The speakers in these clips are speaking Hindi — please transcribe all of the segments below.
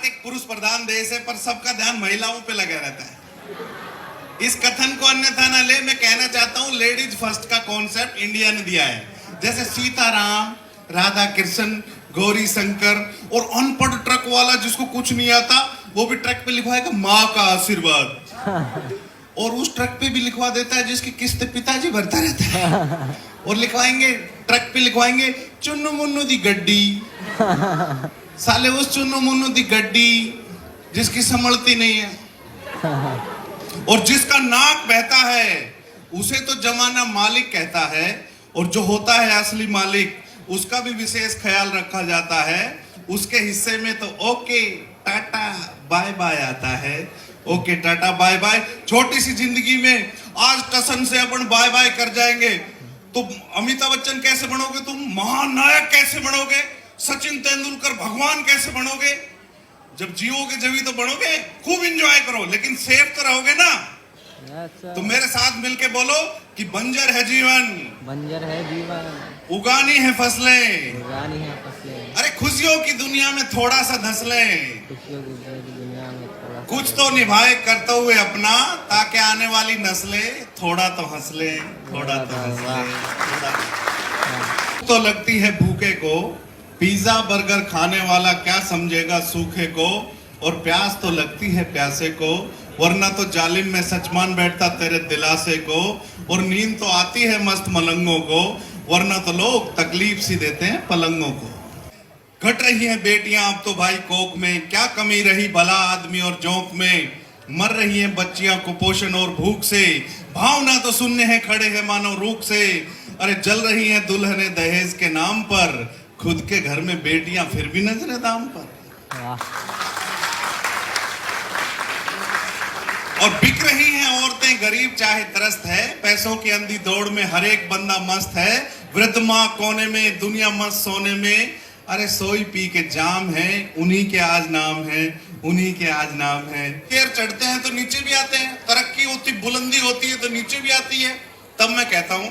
भारत एक पुरुष प्रधान देश है, पर सबका ध्यान महिलाओं पे लगा रहता है। इस कथन को अन्यथा न ले, मैं कहना चाहता हूं लेडीज फर्स्ट का कॉन्सेप्ट इंडिया ने दिया है। जैसे सीताराम, राधा कृष्ण, गौरी शंकर, और अनपढ़ ट्रक वाला जिसको कुछ नहीं आता वो भी ट्रक पे लिखवाएगा माँ का आशीर्वाद, और उस ट्रक पे भी लिखवा देता है जिसकी किस्त पिताजी भरता रहता है, और लिखवाएंगे ट्रक पे लिखवाएंगे चुन्नू मुन्नू दी गड्डी। साले उस चुन्नू मुन्नू दी गड्डी जिसकी संभलती नहीं है और जिसका नाक बहता है उसे तो जमाना मालिक कहता है, और जो होता है असली मालिक उसका भी विशेष ख्याल रखा जाता है। उसके हिस्से में तो ओके टाटा बाय बाय आता है। Okay tata bye bye. छोटी सी जिंदगी में आज टसन से अपन बाय बाय कर जाएंगे तो अमिताभ बच्चन कैसे बनोगे तुम, महानायक कैसे बनोगे, सचिन तेंदुलकर भगवान कैसे बनोगे? जब जियोगे जभी तो बनोगे। खूब एंजॉय करो, लेकिन सेफ तो रहोगे ना। तो मेरे साथ मिलके बोलो कि बंजर है जीवन, बंजर है जीवन, उगानी है फसलें, उगानी है फसलें। अरे खुशियों की दुनिया में थोड़ा सा धंस लें, खुशियों की दुनिया में थोड़ा कुछ तो निभाए करते हुए अपना, ताकि आने वाली नस्लें थोड़ा तो हंस लें, थोड़ा तो हंस लें। तो लगती है भूखे को पिज्जा बर्गर खाने वाला क्या समझेगा सूखे को, और प्यास तो लगती है प्यासे को, वरना तो जालिम में सचमान बैठता तेरे दिलासे को, और नींद तो आती है मस्त मलंगों को, वरना तो लोग तकलीफ सी देते हैं पलंगों को। घट रही हैं बेटियां अब तो भाई कोक में, क्या कमी रही भला आदमी और जोंक में, मर रही हैं बच्चियां कुपोषण और भूख से, भावना तो शून्य है खड़े हैं मानो रूख से, अरे जल रही हैं दुल्हने दहेज के नाम पर, खुद के घर में बेटियां फिर भी नजरे दाम पर। और बिक रही हैं औरतें गरीब चाहे त्रस्त है, पैसों की अंधी दौड़ में हर एक बंदा मस्त है, वृद्ध माँ कोने में दुनिया मस्त सोने में, अरे सोई पी के जाम है, उन्हीं के आज नाम है, उन्हीं के आज नाम है। पैर चढ़ते हैं तो नीचे भी आते हैं, तरक्की होती बुलंदी होती है तो नीचे भी आती है। तब मैं कहता हूं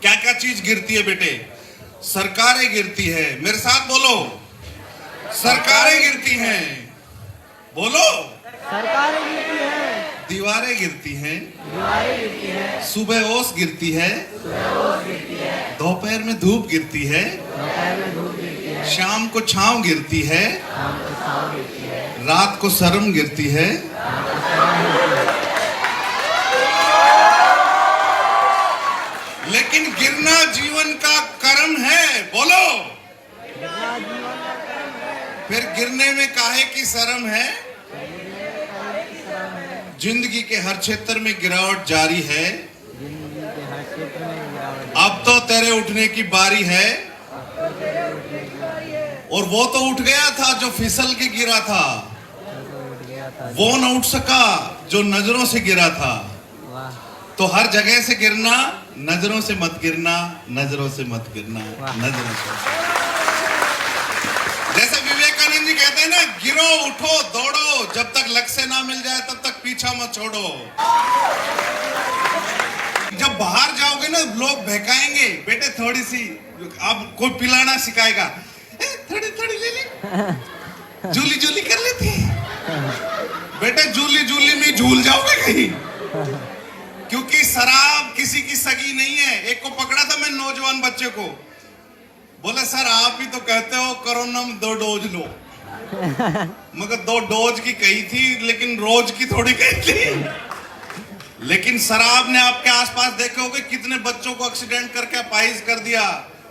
क्या क्या चीज गिरती है बेटे? सरकारें गिरती है। मेरे साथ बोलो, सरकारें गिरती हैं। बोलो, सरकारें गिरती है, दीवारें गिरती हैं, दीवारें गिरती है, सुबह ओस गिरती है, दोपहर में धूप गिरती है, दोपहर में धूप गिरती है, शाम को छांव गिरती है, शाम को छाँव गिरती है, रात को शर्म गिरती है, लेकिन गिरना जीवन का कर्म है। बोलो, फिर गिरने में काहे की शर्म है? जिंदगी के हर क्षेत्र में गिरावट जारी है, जिंदगी के हर क्षेत्र में गिरावट, अब तो तेरे उठने की बारी है, और वो तो उठ गया था जो फिसल के गिरा था, उठ गया था, वो न उठ सका जो नजरों से गिरा था। वाह तो हर जगह से गिरना, नजरों से मत गिरना, नजरों से मत गिरना, नजरों से। जैसे विवेकानंद जी कहते हैं ना, गिरो उठो दौड़ो, जब तक लक्ष्य ना मिल जाए तब तक पीछा मत छोड़ो। जब बाहर जाओगे ना लोग बहकाएंगे, बेटे थोड़ी सी, अब कोई पिलाना सिखाएगा, थोड़ी थोड़ी ले ले, झूली झूली कर लेती, बेटे झूली झूली में झूल जाओगे कहीं, क्योंकि शराब किसी की सगी नहीं है। एक को पकड़ा था मैं, नौजवान बच्चे को, बोले सर आप ही तो कहते हो कोरोना में 2 डोज लो, मगर 2 डोज की कही थी, लेकिन रोज की थोड़ी कही थी। लेकिन शराब ने आपके आसपास देखे होंगे कितने बच्चों को एक्सीडेंट करके अपाहिज कर दिया,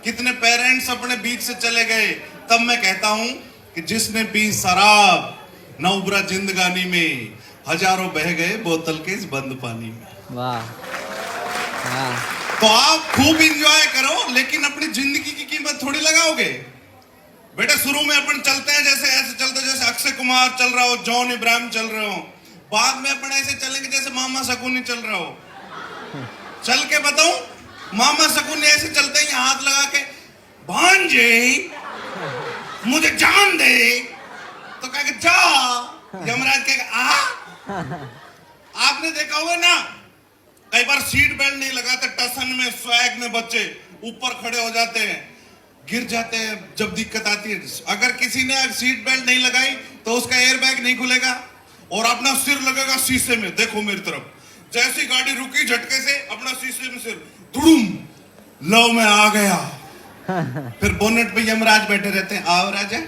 कितने पेरेंट्स अपने बीच से चले गए। तब मैं कहता हूं कि जिसने पी शराब न उबरा जिंदगानी में, हजारों बह गए बोतल के इस बंद पानी में। वाह वाह। तो आप खूब एंजॉय करो, लेकिन अपनी जिंदगी की कीमत थोड़ी लगाओगे। बेटा शुरू में अपन चलते हैं जैसे ऐसे चलते, जैसे अक्षय कुमार चल रहा हो, जॉन इब्राहिम चल रहे हो, बाद में अपन ऐसे चलेंगे जैसे मामा शकुनी चल रहा हो। चल के बताऊं, मामा शकुनी ऐसे चलते हैं हाथ लगा के, भांजे मुझे जान दे, तो कहेगा जा, यमराज कहेगा आ। आपने देखा होगा ना, कई बार सीट बेल्ट नहीं लगाते, टसन में स्वैग में बच्चे ऊपर खड़े हो जाते हैं, गिर जाते हैं जब दिक्कत आती है। अगर किसी ने सीट बेल्ट नहीं लगाई तो उसका एयर बैग नहीं खुलेगा और अपना सिर लगेगा शीशे में, देखो मेरी तरफ। जैसी गाड़ी रुकी झटके से अपना शीशे में सिर धुड़ुम, लो मैं आ गया। फिर बोनेट पे यमराज बैठे रहते हैं, आओ राजा,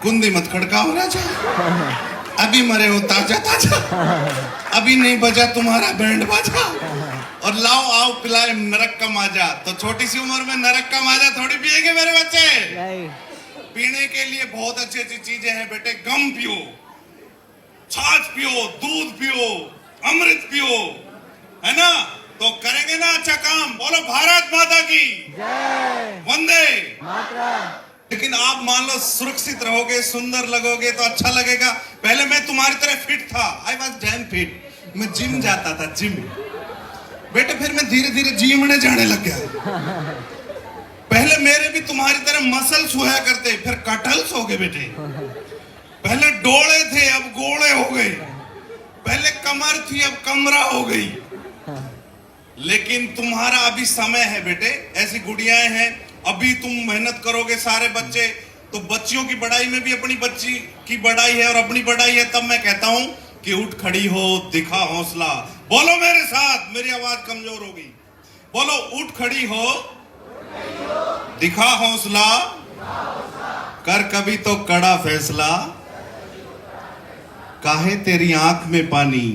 कुंदी मत खड़काओ राजा, अभी मरे हो ताजा ताजा, अभी नहीं बजा तुम्हारा बैंड बाजा, और लाओ आओ पिलाए नरक का माजा। तो छोटी सी उम्र में नरक का माजा थोड़ी पिएंगे मेरे बच्चे। नहीं। पीने के लिए बहुत अच्छी अच्छी चीजें हैं बेटे। गम पियो, छाछ पियो, दूध पियो, अमृत पियो, है ना, तो करेंगे ना अच्छा काम। बोलो भारत माता की जय वंदे मातरम। लेकिन आप मान लो सुरक्षित रहोगे, सुंदर लगोगे तो अच्छा लगेगा। पहले मैं तुम्हारी तरह फिट था, आई वॉज डैम फिट, मैं जिम जाता था, जिम बेटे। फिर मैं धीरे धीरे जिमने जाने लग गया। पहले मेरे भी तुम्हारी तरह मसल्स हुआ करते, फिर कटल्स हो गए बेटे। पहले डोले थे, अब गोले हो गए। पहले कमर थी, अब कमरा हो गई। लेकिन तुम्हारा अभी समय है बेटे, ऐसी गुड़ियाएं हैं। अभी तुम मेहनत करोगे सारे बच्चे, तो बच्चियों की बढ़ाई में भी अपनी बच्ची की बढ़ाई है और अपनी बढ़ाई है। तब मैं कहता हूं कि उठ खड़ी हो, दिखा हौसला। बोलो मेरे साथ, मेरी आवाज कमजोर होगी। बोलो, उठ खड़ी हो, दिखा हौसला, कर कभी तो कड़ा फैसला। काहे तेरी आंख में पानी,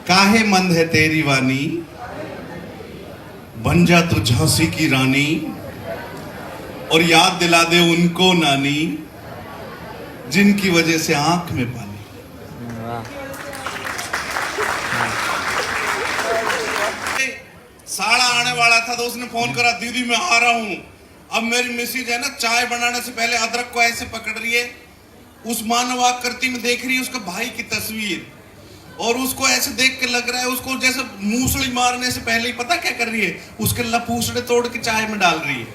काहे मंद है तेरी वानी, बन जा तू झांसी की रानी, और याद दिला दे उनको नानी, जिनकी वजह से आंख में पानी। वाह। साड़ा आने वाला था तो उसने फोन करा, दीदी मैं आ रहा हूं। अब मेरी मिसेज है ना, चाय बनाने से पहले अदरक को ऐसे पकड़ रही है, उस मानव आकृति में देख रही है उसका भाई की तस्वीर, और उसको ऐसे देख के लग रहा है उसको जैसे मूसली मारने से पहले ही पता क्या कर रही है, उसके लपूसड़े तोड़ के चाय में डाल रही है।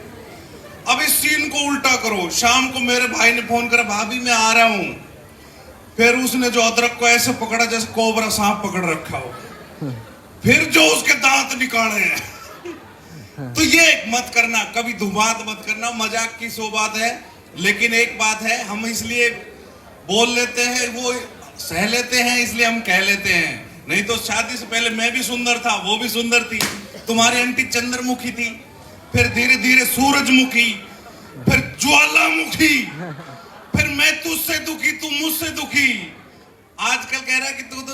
अब इस सीन को उल्टा करो, शाम को मेरे भाई ने फोन करा, भाभी मैं आ रहा हूं। फिर उसने जो अदरक को ऐसे पकड़ा जैसे कोबरा सांप पकड़ रखा हो, फिर जो उसके दांत निकाले हैं। तो ये मत करना, कभी धुमात मत करना, मजाक की सो बात है। लेकिन एक बात है, हम इसलिए बोल लेते हैं, वो सह लेते हैं, इसलिए हम कह लेते हैं। नहीं तो शादी से पहले मैं भी सुंदर था, वो भी सुंदर थी। तुम्हारी आंटी चंद्रमुखी थी, फिर धीरे धीरे सूरजमुखी, फिर ज्वालामुखी, फिर मैं तुझसे दुखी, तू मुझसे दुखी। आजकल कह रहा है कि तू तो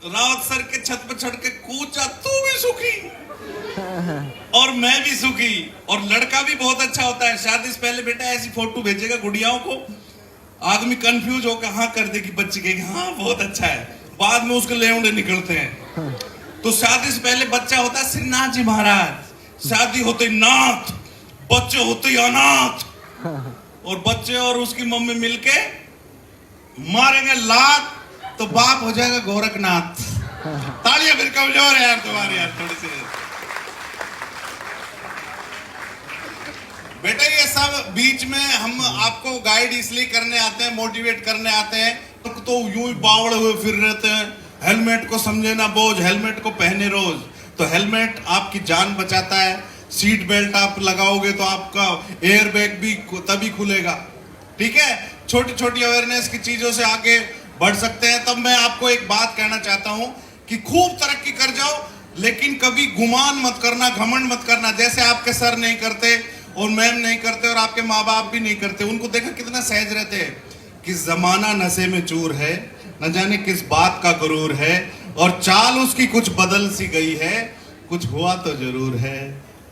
रावत सर के छत पर चढ़ के कूचा, तू भी सुखी और मैं भी सुखी। और लड़का भी बहुत अच्छा होता है। शादी से पहले बेटा ऐसी फोटो भेजेगा गुड़ियाओं को, आदमी कंफ्यूज होकर हाँ कर देगी, बच्ची कहेगी हाँ बहुत अच्छा है, बाद में उसके लेवड़े निकलते हैं। तो शादी से पहले बच्चा होता है श्रीनाथ जी महाराज, शादी होते नाथ, बच्चे होते अनाथ, और बच्चे और उसकी मम्मी मिलके मारेंगे लात तो बाप हो जाएगा गोरखनाथ। तालियां फिर कमजोर है यार तुम्हारी, यार थोड़ी सी। बेटा ये सब बीच में हम आपको गाइड इसलिए करने आते हैं, मोटिवेट करने आते हैं, तो यूं ही बावड़े हुए फिर रहते हैं। हेलमेट को समझे ना बोझ, हेलमेट को पहने रोज। तो हेलमेट आपकी जान बचाता है, सीट बेल्ट आप लगाओगे तो आपका एयर बैग भी तभी खुलेगा। ठीक है, छोटी छोटी अवेयरनेस की चीजों से आगे बढ़ सकते हैं। तब मैं आपको एक बात कहना चाहता हूं कि खूब तरक्की कर जाओ, लेकिन कभी गुमान मत करना, घमंड मत करना। जैसे आपके सर नहीं करते और मैम नहीं करते और आपके माँ बाप भी नहीं करते, उनको देखा कितना सहज रहते हैं कि जमाना नशे में चूर है, न जाने किस बात का गुरूर है, और चाल उसकी कुछ बदल सी गई है, कुछ हुआ तो जरूर है,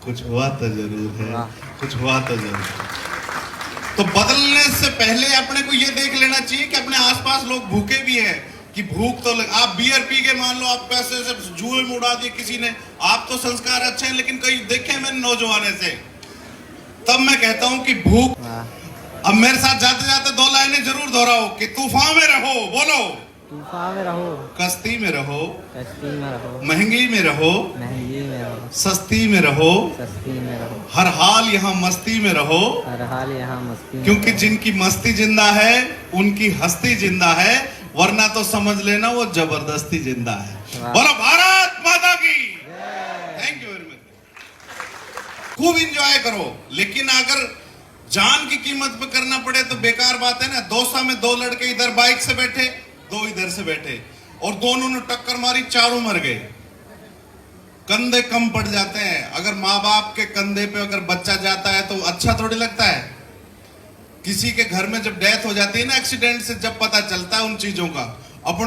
कुछ हुआ तो जरूर है, कुछ हुआ तो जरूर है। तो बदलने से पहले अपने को ये देख लेना चाहिए कि अपने आसपास लोग भूखे भी हैं, कि भूख तो आप बियर पी के मान लो आप पैसे से जुए में उड़ा दिए किसी ने, आप तो संस्कार अच्छे हैं, लेकिन कई देखे मैंने नौजवान से। तब मैं कहता हूं कि भूख। अब मेरे साथ जाते जाते दो लाइनें जरूर दोहराओ कि तूफान में रहो, बोलो तूफान में रहो, कश्ती में रहो, कश्ती में रहो, महंगी में रहो, महंगी में रहो, सस्ती में रहो, सस्ती में रहो, हर हाल यहाँ मस्ती में रहो, हर हाल यहाँ मस्ती में क्योंकि रहो। जिनकी मस्ती जिंदा है उनकी हस्ती जिंदा है, वरना तो समझ लेना वो जबरदस्ती जिंदा है। बोलो भारत माता की। Thank you very much. खूब इंजॉय करो, लेकिन अगर जान की कीमत पे करना पड़े तो बेकार बात है ना। दौसा में 2 लड़के इधर बाइक से बैठे, 2 इधर से बैठे, और दोनों ने टक्कर मारी, चारों मर गए। कंधे कम पड़ जाते हैं। अगर माँ बाप के कंधे पे अगर बच्चा जाता है तो अच्छा थोड़ी लगता है। किसी के घर में जब डेथ हो जाती है ना एक्सीडेंट से, जब पता चलता है उन चीजों का। अपन